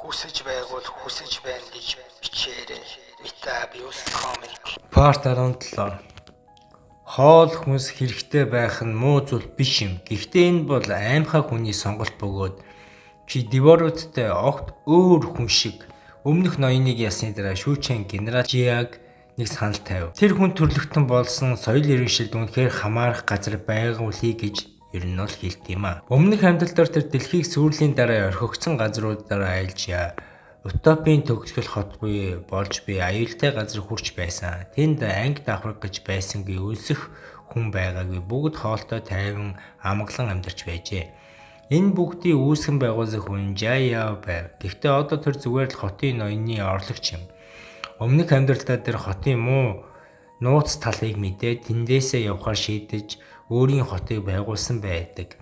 Хүсэж байгуул хүсэж байна гэж бичээрэй. Метабиус комик. Part 17. Хоол хүнс хэрэгтэй байх нь муу зүйл биш юм. Гэхдээ энэ бол аимхай хүний сонголт бөгөөд чи Деворуттэй огт өөр хүн шиг өмнөх ноёныг ясны дараа шүүчэн генерал Жиаг нэг санал тавив. Тэр хүн төрлөختөн болсон соёл иргэншилд үнэхээр хамаарах газар байгуулъя гэж ер нь бол хэлт юм а. Өмнөх амьдралдаар тэр дэлхийг сүрлийн дараа орхигдсон газруудаараа айлж утопийн төгсгөл хот буй болж би аюултай газар хүрч байсан. Тэнд анги давхраг гэж байсангүй өлсөх хүн байгаагүй бүгд хоолтой тайван амгалан амьдарч байжээ. Энэ бүгдийг үүсгэн байгуулсан хүн Жаяа байв. Гэхдээ одоо тэр зүгээр л хотын ноёны орлогч юм. Өмнөх амьдралдаа тэр хотын муу нууц талыг мэдээ тэндээсээ явахаар шийдэж өөрийн хотыг байгуулсан байдаг.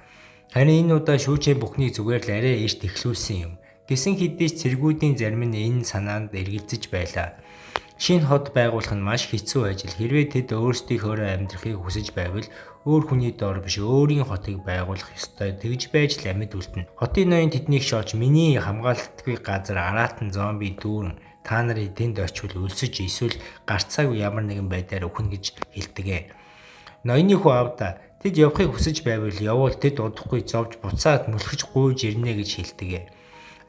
Харин энэ удаа шүүчээ бүхнийг зүгээр л арай эрт эхлүүлсэн юм. Гэсэн хэдий ч цэргүүдийн зарим нь энэ санаанд эргэлзэж байлаа. Шинэ хот байгуулах нь маш хэцүү ажил. Хэрвээ тэд өөрсдийнхөө амьдрахыг хүсэж байвал өөр хүний доор биш өөрийн хотыг байгуулах ёстой. Тэгж байж л амьд үлдэнэ. Хотын ноён тэднийг шооч миний хамгаалалтгүй газар араатан зомби дүүрэн та нарыг тэнд очивол өлсөж эсвэл гарцаагүй ямар нэгэн байдлаар өхнө гэж хэлдэгэ. Ноёны хүү авда тэд явахыг хүсэж байвал явуул тэд удахгүй зовж буцаад мөлхөж гуйж ирнэ гэж хэлдэгэ.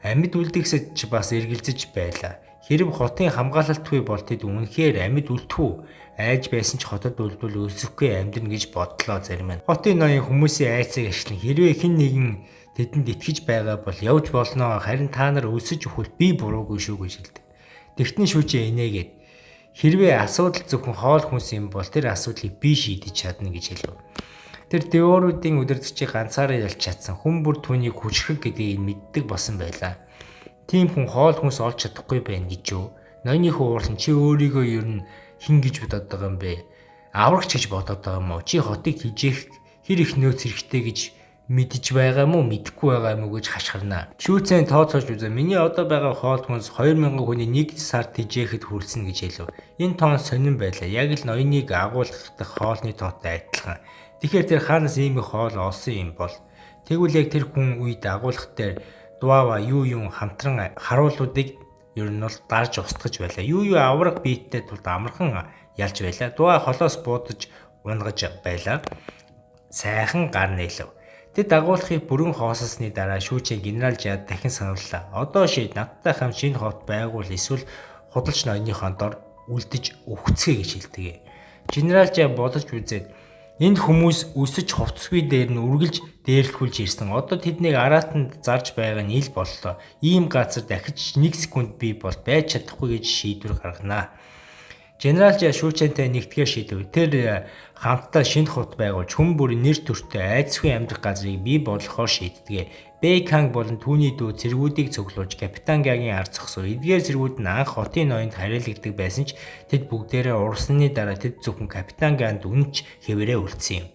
Амьд үлдгэсэж ч бас эргэлзэж байлаа. Хэрв хотын хамгаалалтгүй бол тэд үнэхээр амьд үлдэхүү айж байсан ч хотод үлдвэл өлсөхгүй амьдрна гэж бодлоо зарим нь. Хотын ноён хүмүүсийн айцыг ашиглан хэрвээ хэн нэгэн тэдэнд итгэж байгаа бол явж болно. Харин та нар өлсөж өхвөл би буруугүй шүү гэж хэлдэг. Тэгтэн шүүчээ инээгээд хэрвээ асуудал зөвхөн хоол хүнс юм бол тэр асуудлыг би шийдэж чадна гэж хэлв. Тэр Деворуудын удирдагчийг ганцаараа ялж чадсан хүн бүр түүнийг хүчрэх гэдгийг мэддэг болсон байлаа. Тийм хүн хоол хүнс олж чадахгүй байх гэж юу? Ноёны хуурлан чи өөрийгөө ер нь хин гэж бодоод байгаа юм бэ? Аврагч гэж бодоод байгаа юм уу? Чи хотыг хижээх хэр их нөөц хэрэгтэй гэж мэдж байгаа мó мэдэхгүй байгаа юм уу гэж хашгирнаа. Шүүцэн тооцоолж үзээ. Миний одоо байгаа хоол хүнс 2000 хүний нэг сард хижээхэд хүрсэн гэж хэлв. Энэ тоон сонирн байлаа. Яг л ноёныг агуулгах хоолны тоотой адилхан. Тэгэхээр тэр хаанаас ийм их хоол олсон юм бол тэгвэл яг тэр хүн үед агуулгах дээр дуава юу хамтран харуулуудыг ер нь бол дарж устгаж байлаа. Юу авраг биеттэй тулд амархан ялж байлаа. Дуа холоос буудаж унгаж байлаа. Сайхан гар нээлв. Тэд агуулгыг бүрэн хоосолсны дараа шүүчээ генерал Жад дахин санууллаа. Одоо шийд надтай хамт шинэ хот байгуул эсвэл худалч ноёныхон дор үлдэж өвцгэй гэж хэлдэг. Генерал Жад бодож үзээд энд хүмүүс өсөж хувцсгүй дээр нь үргэлж дээрлэхүүлж ирсэн. Одоо тэднийг араатанд зарж байгаа нь ил боллоо. Ийм газар дахиж 1 секунд бий бол байж чадахгүй гэж шийдвэр гарганаа. Генерал Жа шүүчэнтэй нэгтгэр шийдэв. Тэр хамтдаа шинэ хот байгуулж хүн бүрийн нэр төртөө айцгүй амьдрах газрыг бий болгохоор шийддэг. Бэйканг болон түүний дүү цэргүүдийг цуглуулж капитан Гагийн ард зогсов. Эдгээр цэргүүд нь анх хотын ноёнд хариалагддаг байсан ч тэд бүгдээрээ урсны дараа тэд зөвхөн капитан Ганд үнэнч хэвээрээ үлдсэн юм.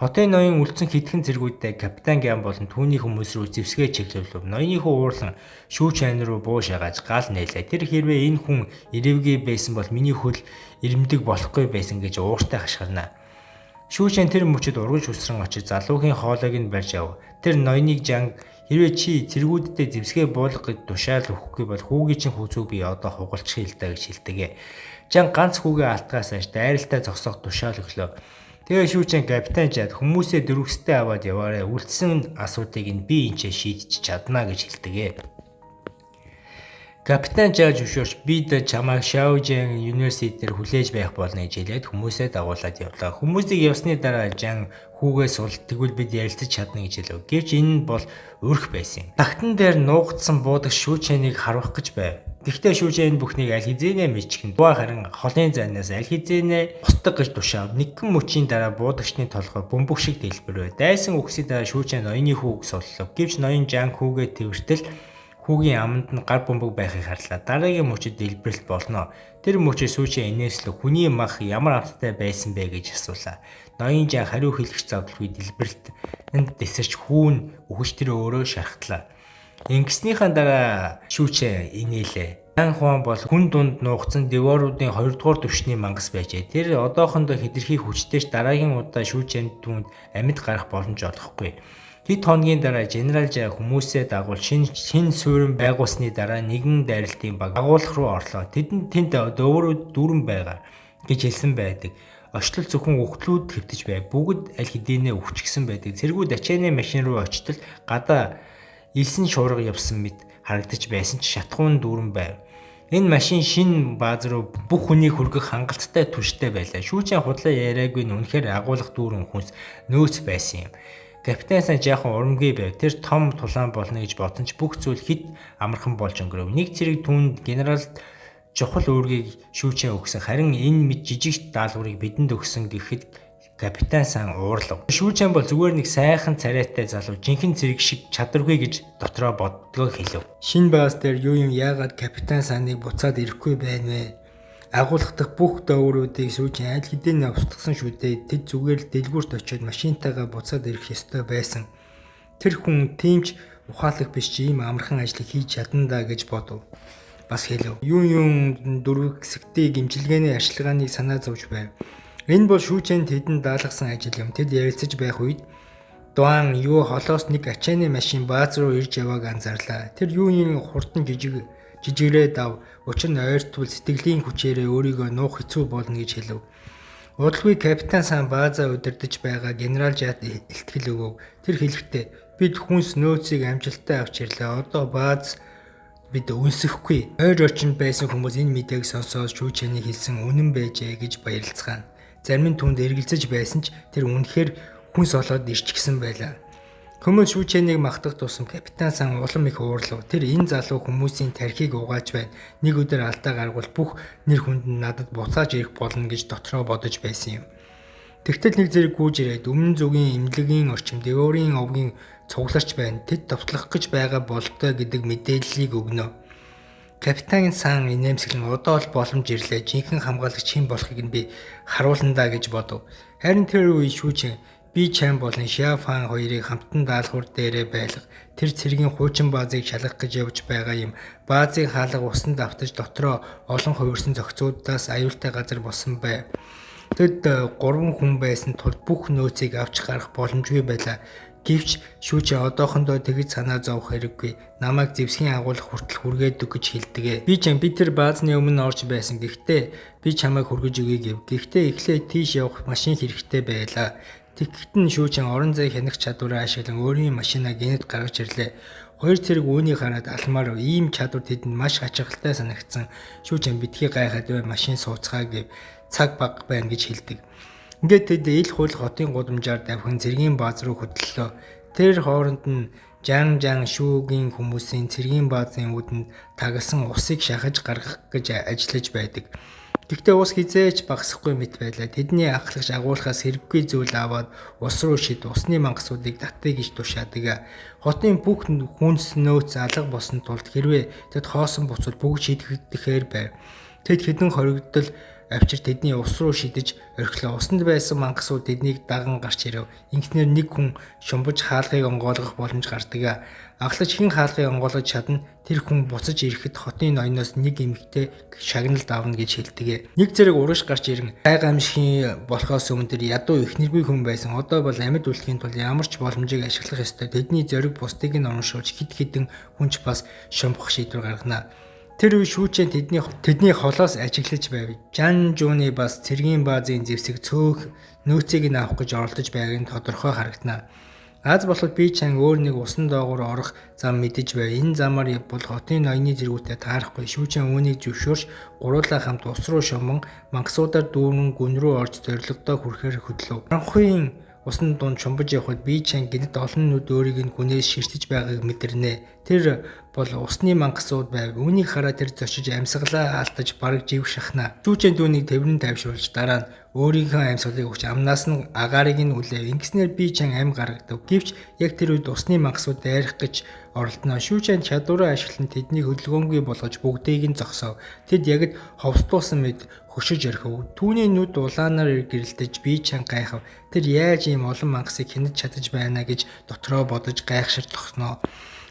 Хотын ноён үлдсэн хэдхэн цэргүүдтэй капитан Ган болон түүний хүмүүс рүү зэвсгээ чиглүүлв. Ноёны хүү уурлан шүүч айн руу буу шагааж гал нээлээ. Тэр хэрвээ энэ хүн ирээвгүй байсан бол миний хөл ирэмдэг болохгүй байсан гэж ууртай хашгирнаа. Шүүчэн тэр мөчөд ургаж үсрэн очиж залуугийн хоолойг нь барьж ав. Тэр ноёныг Жанг хэрвээ чи цэргүүдтэй зэвсгээ буулгах гэж тушаал өгөхгүй бол хүүгийн чинь хүүцүүг би одоо хугалчих хэлдэ гэж хэлдэг. Жанг ганц хүүгээ алтгаас аж дайралтай зогсоох тушаал өглөө. Тэгээ шүүчэн капитан Жад хүмүүсээ дөрвөстэй аваад яваарай. Үлдсэн асуудыг нь би энэ шийдэж чадна гэж хэлдэг. Капитан Жад зөвшөөрч бид чамайг Шаожэн университетээр хүлээж байх болно гэж хэлээд хүмүүсээ дагуулад явлаа. Хүмүүсийг явсны дараа Жан хүүгээ сул тэгвэл бид ярилцаж чадна гэж хэлв. Гэвч энэ нь бол өрх байсан. Тагтан дээр нуугдсан буудаг шүүчэнийг харуулах гэж байв. Тэгвэл шүүчэн бүхнийг аль хизээнэ мэдчихэн. Дуа харин холын зайнаас аль хизээнэ устгах гэж тушаав. Нэгэн мөчийн дараа буудагчны толгой бөмбөг шиг дэлбэрвэ. Дайсан үхсийн дараа шүүчэн ноёны хүүг суллав. Гэвч ноён Жан хүүгээ тэртэл хүүгийн аманд нь гар бөмбөг байхыг харлаа. Дараагийн мөчөд дэлбэрэлт болно. Тэр мөчөө сүүчээ инээслэх хүний мах ямар амттай байсан бэ гэж асуулаа. Ноён Жан хариу хэлэх завдалгүй дэлбэрэлт энд дэсэрч хүүн үхэж тэр өөрөө шархтлаа. Ингэснийхэн дараа шүүчээ инээлээ. Жан Хуан бол хүн дунд нуугдсан Деворуудын 2 дугаар түвшний мангас байжээ. Тэр одоохондоо хэтэрхий хүчтэйч дараагийн удаа шүүчэнд түүнд амьд гарах боломж олохгүй. Хэд хоногийн дараа генерал жаа хүмүүсээ дагуул шин суурин байгуулсны дараа нэгэн дайралтын баг агуулах руу орлоо. Тэдэнд тэнд дөөрөө дүүрэн байгаа гэж хэлсэн байдаг. Очлол зөвхөн өгтлүүд хэвтэж байв. Бүгд аль хэдийнэ өвчгсөн байдаг. Цэргүүд ачааны машин руу очтол гадаа илсэн шуурга явсан мэт харагдаж байсан ч шатхуун дүүрэн байв. Энэ машин шин бааз руу бүх хүнийг хүргэх хангалттай түвштэй байлаа. Шүүжийн худлаа яриагүй нь үнэхээр агуулах дүүрэн хүнс нөөц байсан юм. Капитан сан жаахан урамгүй байв. Тэр том тулаан болно гэж бодсон ч бүх зүйл хэд амархан болж өнгөрөв. Нэг зэрэг түүнд генералд чухал үүргийг шүүчээ өгсөн. Харин энэ мэд жижиг даалгаврыг бидэнд өгсөн гэхэд капитан сан уурлав. Шүүчэн бол зүгээр нэг сайхан царайтай залуу, жинхэнэ зэрэг шиг чадваргүй гэж дотроо боддгоо хэлв. Шинэ бааз дээр юу юм яагаад капитан саныг буцаад ирэхгүй байна вэ? Агуулгах бүх дөөрүүдийг сүүжин аль хэдийн устгасан шүү дээ. Тэд зүгээр л дэлгүүрт очиод машинтайгаа буцаад ирэх ёстой байсан. Тэр хүн тиймч ухаалаг биш ч ийм амархан ажлыг хийж чадна да гэж бодов. Бас хэлв. Юун дөрвөсгтийг имчилгээний арчилгааныг санаа зовж байв. Энэ бол шүүжин тэдэнд даалгасан ажил юм. Тэд ярилцаж байх үед Дуан юу холоос нэг ачааны машин бааз руу ирж явааг анзаарлаа. Тэр юуны хурдан жижигрээ дав. Учир нь ойртвол сэтгэлийн хүчээрээ өөрийгөө нуух хэцүү болно гэж хэлв. Удалгүй капитан сан баазаа удирдах байгаа генерал жад илтгэл өгөв. Тэр хэлэхдээ бид хүнс нөөцийг амжилттай авч ирлээ. Одоо бааз бид үнсэхгүй. Ойр орчинд байсан хүмүүс энэ мэдээг сонсоод шүүжэний хэлсэн үнэн байжээ гэж баярлцгаана. Зарим нь түнд эргэлзэж байсан ч тэр үнэхээр хүнс олоод ирчихсэн байлаа. Хүмүүс шүүжэнийг магтах тусам капитан сан улам их уурлав. Тэр энэ залуу хүмүүсийн тархийг угааж байна. Нэг өдөр алдаа гаргавал бүх нэр хүнд нь надад буцааж ирэх болно гэж дотроо бодож байсан юм. Тэгтэл нэг зэрэг гүйж ирээд өмнө зүгийн эмнэлгийн орчим дэвөрийн овгийн цугларч байна. Тэд товтлох гэж байгаа болтой гэдэг мэдээллийг өгнө. Капитан сан инээмсэглэн одоо л боломж ирлээ. Жинхэнэ хамгаалагч хэн болохыг нь би харуулна да гэж бодов. Харин тэр үе шүүжин би чам болон Шафан хоёрыг хамтан даалгавар дээрээ байлга. Тэр цэргийн хуучин баазыг шалгах гэж явж байгаа юм. Баазыг хаалга усанд автаж дотроо олон хувирсан зохицуудаас аюултай газар болсон байв. Тэд 3 хүн байсан тул бүх нөөцийг авч гарах боломжгүй байлаа. Гэвч шүүжээ одоохондоо тэгж санаа зовох хэрэггүй. Намайг зэвсгийн агуулах хүртэл хүргээд өг гэж хэлдэгэ. Би тэр баазны өмнө орж байсан. Гэхдээ би чамайг хүргэж өгье гэв. Гэхдээ эхлээд тийш явах машин хэрэгтэй байлаа. Тэгэхэд нь шүүжин орон зай хянах чадвараа ашиглан өөрийн машинаа гинэд гаргаж ирлээ. Хоёр цэрэг үүнийг хараад алмаар ийм чадвар тэдэнд маш ачаалттай санагдсан. Шүүжин битгий гайхаад бай машин сууцгаа гэв. Цаг баг байна гэж хэлдэг. Ингээд тэд ил хууль хотын гудамжаар давхин цэргийн бааз руу хөдлөлөө. Тэр хооронд нь жан шүүгийн хүмүүсийн цэргийн баазын үүдэнд тагалсан усыг шахаж гаргах гэж ажиллаж байдаг. Гэхдээ ус хизээч багасахгүй мэт байлаа. Тэдний ахлагч агуулхаас хэрэггүй зүйл аваад ус руу шид усны мангасуудыг татъя гэж тушаадаг. Хотын бүх хүнс нөөц алга болсон тулд хэрвээ тэд хоосон буцвал бүгд шийдэхээр байв. Тэд хэдэн хоригдол авчир тэдний ус руу шидэж орхилоо. Усанд байсан мангасууд тэднийг даган гарч ирэв. Инхнэр нэг хүн шумбаж хаалгыг онгойлгох боломж гардаг. Аглагч хэн хаалгыг онгойлгож чадна, тэр хүн буцаж ирэхэд хотын ноёноос нэг эмэгтэй шагналд авна гэж хэлдэг. Нэг зэрэг урагш гарч ирэн гайгамшигын болохоос өмнө тэр ядуу ихнэргүй хүн байсан. Одоо бол амьд үлдэхийн тулд ямар ч боломжийг ашиглах ёстой. Тэдний зориг бусдыг нь урамшуулж хид хүнч бас шумбах шийдвэр гаргана. Тэр үе шүүжин тэдний холоос ажиглаж байв. Жан жууны бас цэргийн баазын зэвсэг цөөх нөөцийг нь авах гэж оролдож байгааг нь тодорхой харагдана. Аз болоход би чанга өөр нэг усан доогуур орох зам мэдэж байв. Энэ замаар бол хотын ноёны зэргүүтээ таарахгүй. Шүүжин үүнийг зөвшөөрч гуруулаа хамт ус руу шуман мангасуудаар дүүрэн гүн рүү орж зорилгодоо хүрэхээр хөдлөв. Ранхуйн усны дунд шумбаж явхад би чанга гинэд олон нүд өөрийг нь гүнээс ширтэж байгааг мэдэрнэ. Тэр бол усны мангасууд байв. Үүнийг хараад тэр зочиж амьсгалаа алдаж бараг жив шахна. Шүүжин дүүнийг тэврэн тайвшруулж дараа нь өөрийнхөө амьсгалыг өгч амнаас нь агаарыг нь үлээв. Ингэснээр би чанга ам гаргадав. Гэвч яг тэр үед усны мангасууд дайрах гэж оролдоно. Шүүжин чадвараа ашиглан тэднийг хөдөлгөөнгүй болгож бүгдийг нь зогсов. Тэд ягд ховстуусан мэд хөшөж орхив. Түүний нүд улаанаар гэрэлтэж би чанга гайхав. Тэр яаж ийм олон мангасыг хянаж чадаж байна гэж дотроо бодож гайхшир тогсноо.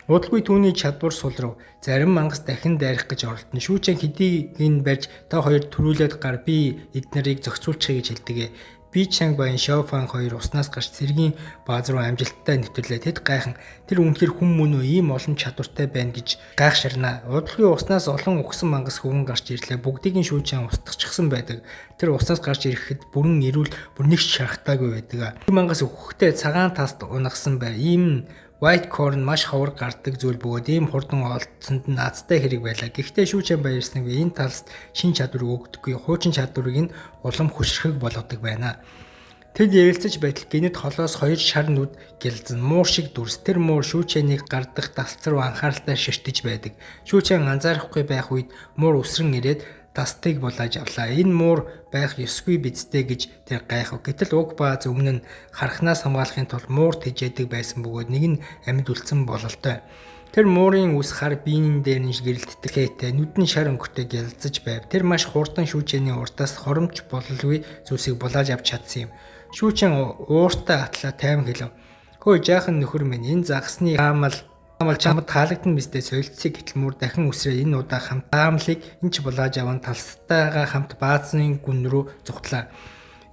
Удалгүй түүний чадвар сулрав. Зарим мангас дахин дайрах гэж оролдоно. Шүүжин хэдийг нь барьж та хоёр төрүүлээд гар би эднэрийг зохицуулчих гэж хэлдэг. Би Чанг баян Шаофан хоёр уснаас гарч цэргийн бааз руу амжилттай нэвтрлээ. Тэд гайхан тэр үнэхээр хүн мөн үү ийм олон чадвартай байна гэж гайхширнаа. Удалгүй уснаас олон угсан мангас хөвгөн гарч ирлээ. Бүгдийг нь Шүүчэн устгахчихсан байдаг. Тэр уснаас гарч ирэхэд бүрэн ирүүл бүр нэг ч шарахтаагүй байдаг. Тэр мангас өгөхдөө цагаан таст унагсан бай. Ийм white corn маш ховор гардаг зүйл бөгөөд ийм хурдан олдсонд нь азтай хэрэг байлаа. Гэхдээ Шүүчэн баярсныг энэ талд шин чадвар өгдөггүй. Хуучин чадварыг нь улам хөшрөхөг болгодог байна. Тэд ярилцаж байтал гинэд холоос хоёр шар нүд гэлзэн муур шиг дүрс. Тэр муур Шүүчэнийг гардах тасц руу анхааралтай ширтэж байдаг. Шүүчэн анзаарахгүй байх үед муур үсрэн ирээд тастыг булааж авлаа. Энэ муур байх ёсгүй бидтэй гэж тэр гайхав. Гэтэл уг бааз өмнө нь харахнаас хамгаалахын тулд муур тэжээдэг байсан бөгөөд нэг нь амьд үлдсэн бололтой. Тэр муурын үс хар биенэн дээр нь гэрэлтдэхээтэй нүдэн шар өнгөртэй гялзаж байв. Тэр маш хурдан Шүүчэний уртаас хоромч бололгүй зүйлсийг булааж авч чадсан юм. Шүүчэн ууртаа атлаа тайван хэлв. Хөөе жаахан нөхөр минь энэ загсны хаамал чамд таалагдсан биздээ солилцсыг гэтэл мөр дахин үсрээ энэ удаа хамт таамлыг энч булааж аван талстайгаа хамт баазны гүн рүү зүгтлаа.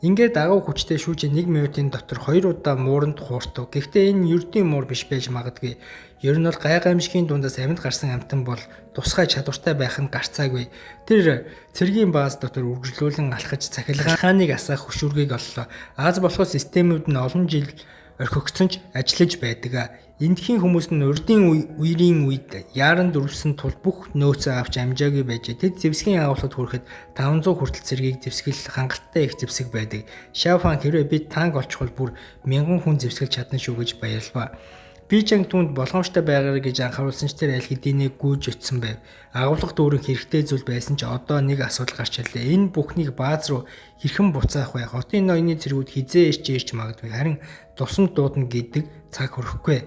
Ингээд агуу хүчтэй Шүүчэн 1 минутын дотор 2 удаа мууранд хууртав. Гэхдээ энэ ердийн муур биш байж магадгүй. Ер нь бол гай гамшигын дундаас амьд гарсан амтан бол тусгай чадвартай байх нь гарцаагүй. Тэр цэргийн бааз дотор үргэлжлүүлэн алхаж цахилгааныг асаах хөшүүргийг оллоо. Аз болох системүүд нь олон жил орхигдсон ч ажиллаж байдаг. Эндхийн хүмүүс нь урдын үерийн үед яаран дөрвсөн тул бүх нөөцөө авч амжаагүй байж. Тэд зэвсгийн агуулгад хүрэхэд 500 хүртэл цэргийг зэвсгэл хангалттай их зэвсэг байдаг. Шаофан хэрвээ бид танк олчихвол бүр 1000 хүн зэвсгэлж чадна шүү гэж баярлав. Би Чанг түнд болгоомжтой байгаарай гэж анхааруулсан ч тэр аль хэдийнэ гүйж өтсөн байв. Агуулга дүүрэн хэрэгтэй зүйл байсан ч одоо нэг асуудал гарч ирлээ. Энэ бүхнийг бааз руу хэрхэн буцаах вэ? Хотын ноёны цэргүүд хизээ ирч магадгүй. Харин тусам дуудана гэдэг цаг хүрэхгүй.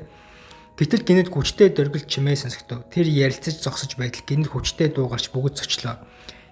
Гэтэл гинэд хүчтэй дөргөл чимээ сонсогдов. Тэр ярилцаж зогсож байтал гинэд хүчтэй дуу гарч бүгд зочлоо.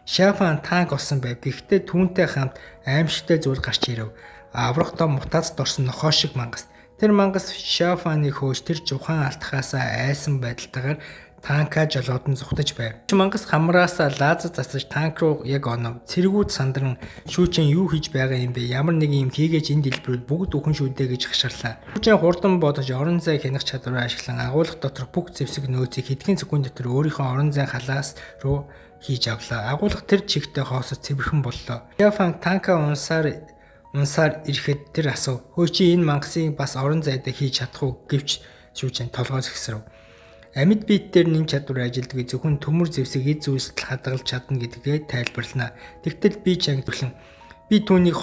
Шаофан танк олсон байв. Гэхдээ түүнтэй хамт аимшигтай зүйл гарч ирэв. Аврах том мутацд орсон нохоо шиг мангас. Тэр мангас Шаофаныг хөөж тэр жухан алтхаасаа айсан байдалтайгаар танка жолоод нь зүхтэж байв. Мангас хамраасаа лазер засаж танк руу яг онов. Цэргүүд сандран Шүүчэн юу хийж байгаа юм бэ? Ямар нэг юм хийгээж энэ дэлбэрүүд бүгд үхэн шүү дээ гэж хашаарлаа. Шүүчэн хурдан бодож орон зай хянах чадвараа ашиглан агуулга дотор бүх зэвсэг нөөцийг хэдхэн секунд дотор өөрийнхөө орон зай халаас руу хийж авлаа. Агуулга тэр чигтээ хоосож цэвэрхэн боллоо. Шаофан танка унсаар ирэхэд тэр асуув. Хөөе чи энэ мангасыг бас орон зайдаа хийж чадах уу гэвч Шүүчэн толгой зэгсрэв. Амьд биет дээр нэн чадвар ажилддаг зөвхөн төмөр зэвсэг эд зүйлсэл хадгалж чадна гэдгээ тайлбарлана. Тэгтэл би Чанг түлхэн би түүнийг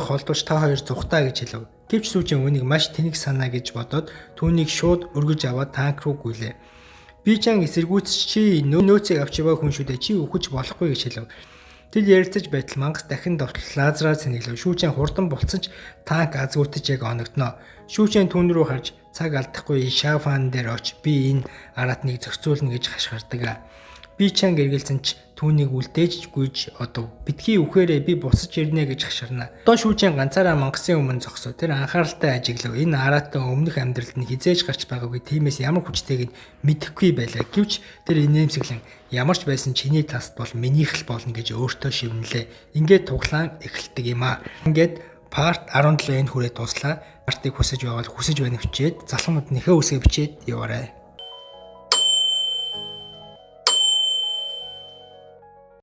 холдуулж та хоёр зүхтаа гэж хэлв. Гэвч Шүүчэн үнийг маш тэнэг санаа гэж бодоод түүнийг шууд өргөж аваад танк руу гүйлээ. Би Чанг эсэргүүцч чи нөөцийг авч яваа хүн шүү дээ. Чи өгөж болохгүй гэж хэлв. Тэд ярилцаж байтал мангас дахин довтлол лазераар цэнэглэв. Шүүчэн хурдан булцсан ч танк азгуутаж яг оногдноо. Шүүчэн түүн рүү харж цаг алдахгүй Шаофан дээр очив. Би энэ аратныг зохицуулна гэж хашгирдаг. Би Чанг эргэлзэн ч түүнийг үлдээж гүйж одов. Битгий үхээрээ би буцаж ирнэ гэж хашгирна. Одоо Шүүчэн ганцаараа мангасын өмнө зогсов. Тэр анхааралтай ажиглав. Энэ аратан өмнөх амьдралд нь хизээж гарч байгаагүй. Тиймээс ямар хүчтэйг нь мэдэхгүй байлаа. Гэвч тэр инээмсэглэн ямар ч байсан чиний таст бол минийх л болно гэж өөртөө шивнэлээ. Ингээд туглаан эхэлдэг юм аа. Ингээд парт 17-нд хүрээ дуслаа. Партийг хүсэж байвал хүсэж байна хвчээд залхамд нэхэ үсгээ бичээд яваарай.